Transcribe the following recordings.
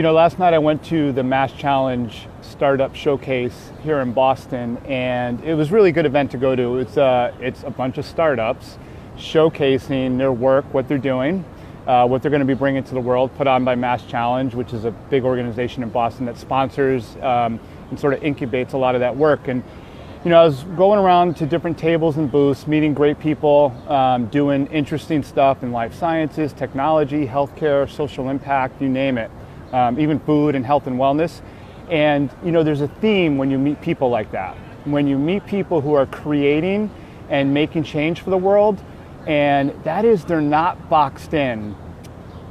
Last night I went to the Mass Challenge Startup Showcase here in Boston, and it was a really good event to go to. It's a bunch of startups showcasing their work, what they're doing, what they're going to be bringing to the world, put on by Mass Challenge, which is a big organization in Boston that sponsors and sort of incubates a lot of that work. And I was going around to different tables and booths, meeting great people, doing interesting stuff in life sciences, technology, healthcare, social impact, you name it. Even food and health and wellness. And there's a theme when you meet people like that. When you meet people who are creating and making change for the world, and that is they're not boxed in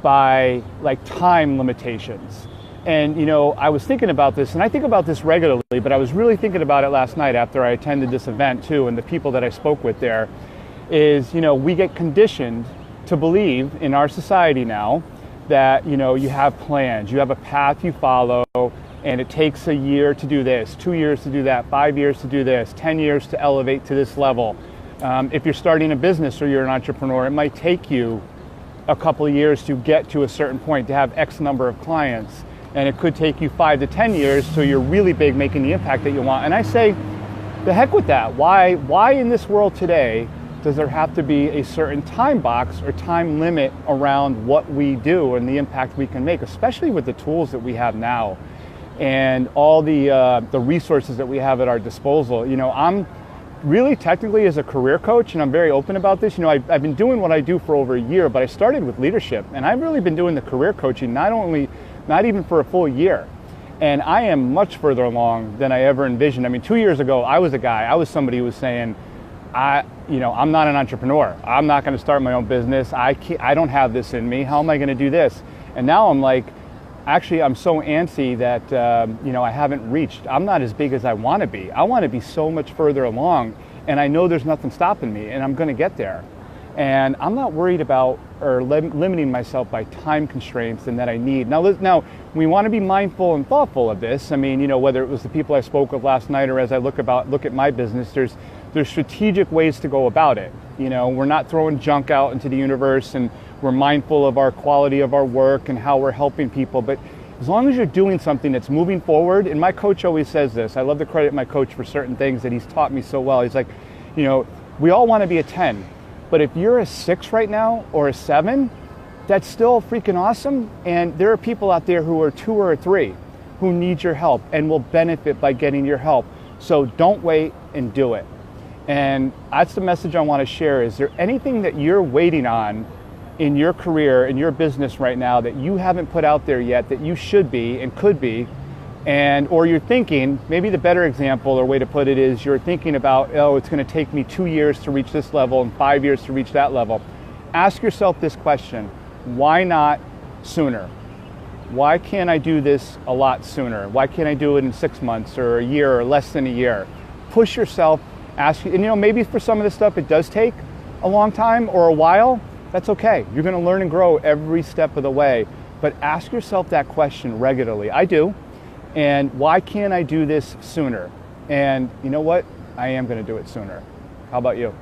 by like time limitations. And I was thinking about this, and I think about this regularly, but I was really thinking about it last night after I attended this event too, and the people that I spoke with there, is we get conditioned to believe in our society now that you have plans, you have a path you follow, and it takes a year to do this, 2 years to do that, 5 years to do this, 10 years to elevate to this level. If you're starting a business or you're an entrepreneur, it might take you a couple of years to get to a certain point, to have X number of clients, and it could take you 5 to 10 years so you're really big, making the impact that you want. And I say, the heck with that. Why in this world today does there have to be a certain time box or time limit around what we do and the impact we can make, especially with the tools that we have now and all the resources that we have at our disposal? I'm really technically as a career coach, and I'm very open about this. I've been doing what I do for over a year, but I started with leadership, and I've really been doing the career coaching not even for a full year. And I am much further along than I ever envisioned. 2 years ago, I was somebody who was saying, I'm not an entrepreneur. I'm not going to start my own business. I don't have this in me. How am I going to do this? And now I'm like, actually, I'm so antsy that, I haven't reached. I'm not as big as I want to be. I want to be so much further along, and I know there's nothing stopping me, and I'm going to get there. And I'm not worried about or limiting myself by time constraints and that I need. Now, we want to be mindful and thoughtful of this. Whether it was the people I spoke with last night or as I look at my business, there's strategic ways to go about it. We're not throwing junk out into the universe, and we're mindful of our quality of our work and how we're helping people. But as long as you're doing something that's moving forward, and my coach always says this, I love to credit my coach for certain things that he's taught me so well. He's like, we all want to be a 10, but if you're a 6 right now or a 7, that's still freaking awesome. And there are people out there who are 2 or a 3 who need your help and will benefit by getting your help. So don't wait and do it. And that's the message I want to share. Is there anything that you're waiting on in your career, in your business right now that you haven't put out there yet that you should be and could be? Or you're thinking, maybe the better example or way to put it is you're thinking about, it's going to take me 2 years to reach this level and 5 years to reach that level. Ask yourself this question: why not sooner? Why can't I do this a lot sooner? Why can't I do it in 6 months or a year or less than a year? Push yourself. Maybe for some of this stuff it does take a long time or a while. That's okay. You're going to learn and grow every step of the way. But ask yourself that question regularly. I do. And why can't I do this sooner? And you know what? I am going to do it sooner. How about you?